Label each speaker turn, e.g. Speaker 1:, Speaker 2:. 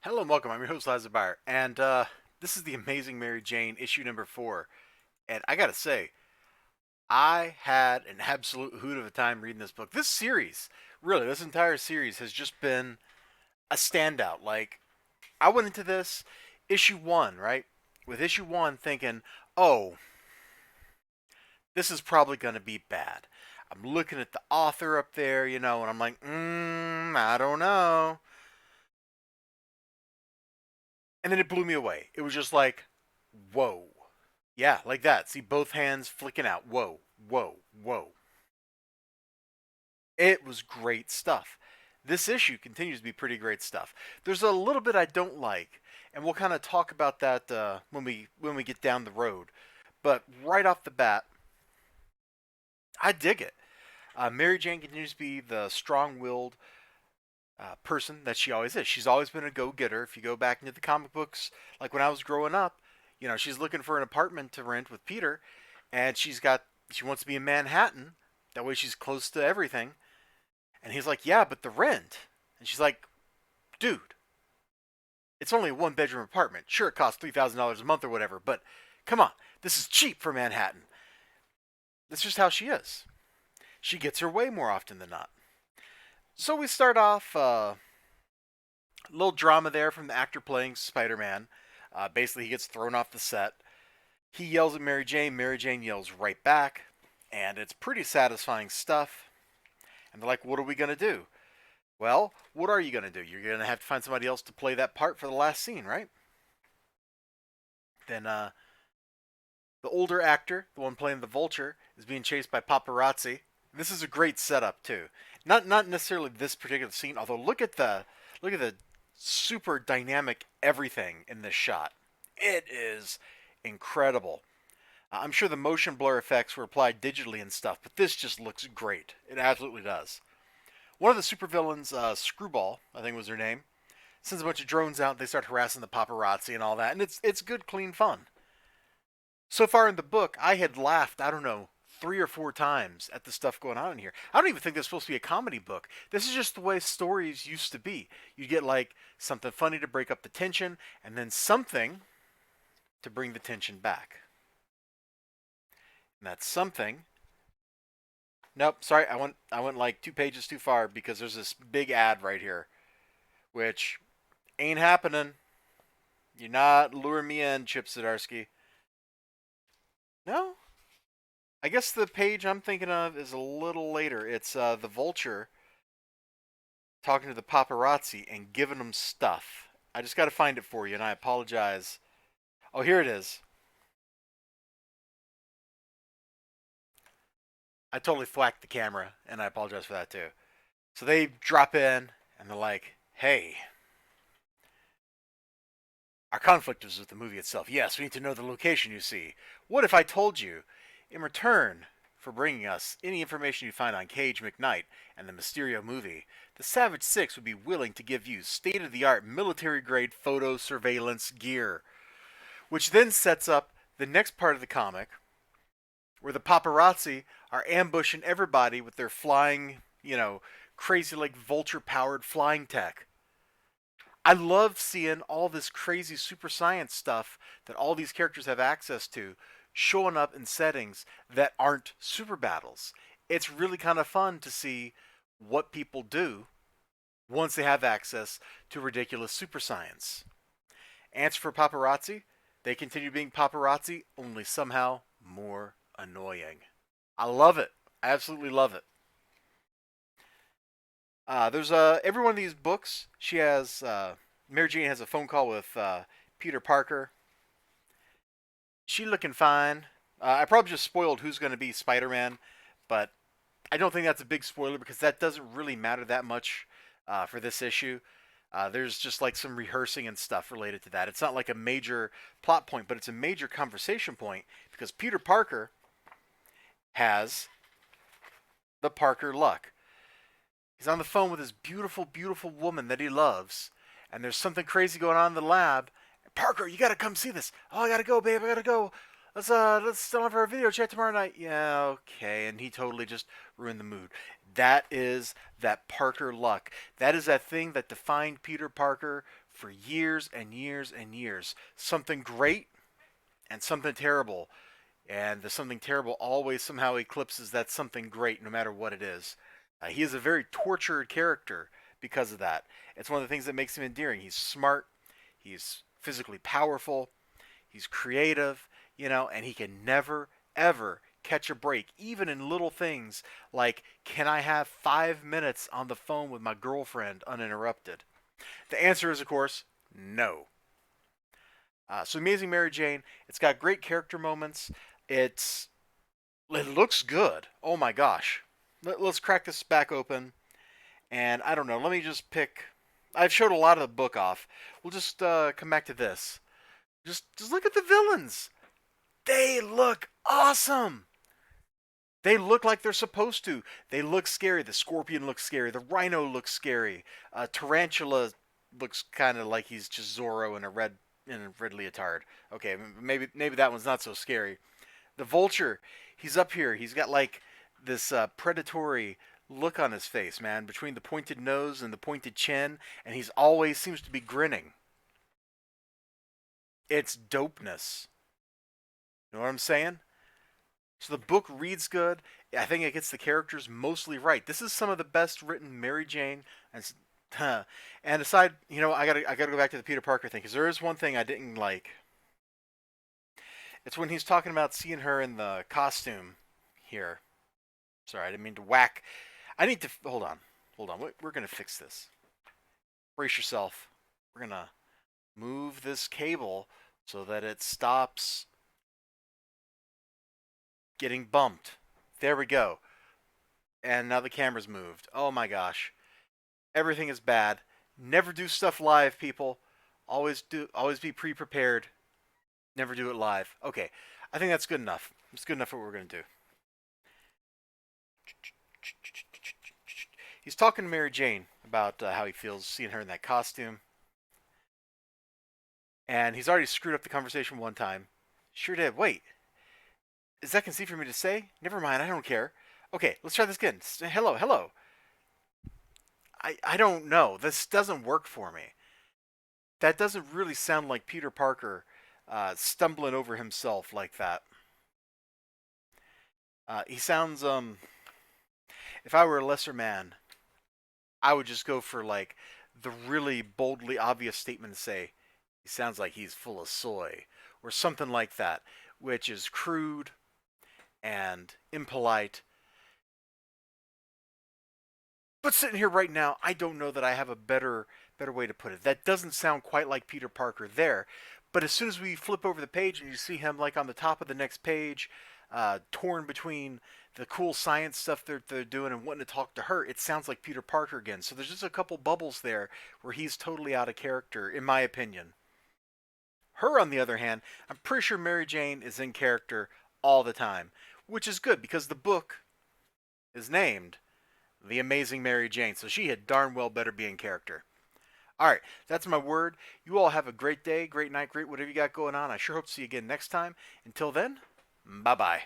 Speaker 1: Hello and welcome. I'm your host, Elizibar, and this is the Amazing Mary Jane, issue number 4. And I gotta say, I had an absolute hoot of a time reading this book. This series, really, this entire series has just been a standout. Like, I went into this issue 1, right? With issue 1 thinking, oh, this is probably gonna be bad. I'm looking at the author up there, and I'm like, I don't know. And then it blew me away. It was just like, whoa. Yeah, like that. See both hands flicking out. Whoa, whoa, whoa. It was great stuff. This issue continues to be pretty great stuff. There's a little bit I don't like, and we'll kind of talk about that when we get down the road. But right off the bat, I dig it. Mary Jane continues to be the strong-willed person that she always is. She's always been a go-getter. If you go back into the comic books, like when I was growing up, she's looking for an apartment to rent with Peter, and she wants to be in Manhattan. That way she's close to everything. And he's like, yeah, but the rent. And she's like, dude, it's only a one-bedroom apartment. Sure, it costs $3,000 a month or whatever, but come on, this is cheap for Manhattan. That's just how she is. She gets her way more often than not. So we start off a little drama there from the actor playing Spider-Man. Basically, he gets thrown off the set. He yells at Mary Jane. Mary Jane yells right back, and it's pretty satisfying stuff. And they're like, what are we going to do? Well, what are you going to do? You're going to have to find somebody else to play that part for the last scene, right? Then the older actor, the one playing the Vulture, is being chased by paparazzi. This is a great setup too. Not necessarily this particular scene, although look at the super dynamic everything in this shot. It is incredible. I'm sure the motion blur effects were applied digitally and stuff, but this just looks great. It absolutely does. One of the supervillains, Screwball, I think was her name, sends a bunch of drones out. And they start harassing the paparazzi and all that, and it's good, clean fun. So far in the book, I had laughed, I don't know, 3 or 4 times at the stuff going on in here. I don't even think this is supposed to be a comedy book. This is just the way stories used to be. You get like something funny to break up the tension, and then something to bring the tension back. And that's something. Nope, sorry, I went like 2 pages too far because there's this big ad right here, which ain't happening. You're not luring me in, Chip Zdarsky. No, I guess the page I'm thinking of is a little later. It's the Vulture talking to the paparazzi and giving them stuff. I just got to find it for you, and I apologize. Oh, here it is. I totally thwacked the camera, and I apologize for that too. So they drop in, and they're like, hey, our conflict is with the movie itself. Yes, we need to know the location, you see. What if I told you, in return for bringing us any information you find on Cage McKnight and the Mysterio movie, the Savage Six would be willing to give you state-of-the-art military-grade photo surveillance gear, which then sets up the next part of the comic, where the paparazzi are ambushing everybody with their flying, crazy like vulture-powered flying tech. I love seeing all this crazy super science stuff that all these characters have access to showing up in settings that aren't super battles. It's really kind of fun to see what people do once they have access to ridiculous super science. Answer for paparazzi, they continue being paparazzi, only somehow more annoying. I love it. I absolutely love it. There's every one of these books. She has Mary Jane has a phone call with Peter Parker. She looking fine. I probably just spoiled who's going to be Spider-Man, but I don't think that's a big spoiler because that doesn't really matter that much for this issue. There's just like some rehearsing and stuff related to that. It's not like a major plot point, but it's a major conversation point because Peter Parker has the Parker luck. He's on the phone with this beautiful, beautiful woman that he loves, and there's something crazy going on in the lab. Parker, you gotta come see this. Oh, I gotta go, babe. I gotta go. Let's still have our video chat tomorrow night. Yeah, okay. And he totally just ruined the mood. That is that Parker luck. That is that thing that defined Peter Parker for years and years and years. Something great and something terrible. And the something terrible always somehow eclipses that something great, no matter what it is. He is a very tortured character because of that. It's one of the things that makes him endearing. He's smart, he's physically powerful, he's creative, and he can never, ever catch a break, even in little things like, can I have 5 minutes on the phone with my girlfriend uninterrupted? The answer is, of course, no. So Amazing Mary Jane, it's got great character moments. It looks good. Oh my gosh. Let's crack this back open. And I don't know, let me just pick. I've showed a lot of the book off. We'll just come back to this. Just look at the villains. They look awesome. They look like they're supposed to. They look scary. The scorpion looks scary. The rhino looks scary. Tarantula looks kind of like he's just Zorro in a red leotard. Okay, maybe that one's not so scary. The vulture, he's up here. He's got like this predatory look on his face, man, between the pointed nose and the pointed chin, and he's always seems to be grinning. It's dopeness. You know what I'm saying? So the book reads good. I think it gets the characters mostly right. This is some of the best written Mary Jane. And aside, I gotta go back to the Peter Parker thing, because there is one thing I didn't like. It's when he's talking about seeing her in the costume here. Sorry, I didn't mean to whack. I need to hold on. We're gonna fix this. Brace yourself. We're gonna move this cable so that it stops getting bumped. There we go. And now the camera's moved. Oh my gosh. Everything is bad. Never do stuff live, people. Always be pre-prepared. Never do it live. Okay. I think that's good enough. It's good enough for what we're going to do. He's talking to Mary Jane about how he feels seeing her in that costume. And he's already screwed up the conversation one time. Sure did. Wait. Is that conceit for me to say? Never mind, I don't care. Okay, let's try this again. Hello. I don't know. This doesn't work for me. That doesn't really sound like Peter Parker stumbling over himself like that. He sounds, if I were a lesser man, I would just go for like the really boldly obvious statement to say, he sounds like he's full of soy, or something like that, which is crude and impolite. But sitting here right now, I don't know that I have a better way to put it. That doesn't sound quite like Peter Parker there. But as soon as we flip over the page and you see him like on the top of the next page, torn between the cool science stuff they're doing and wanting to talk to her, it sounds like Peter Parker again. So there's just a couple bubbles there where he's totally out of character, in my opinion. Her, on the other hand, I'm pretty sure Mary Jane is in character all the time, which is good because the book is named The Amazing Mary Jane, so she had darn well better be in character. Alright, that's my word. You all have a great day, great night, great whatever you got going on. I sure hope to see you again next time. Until then, bye-bye.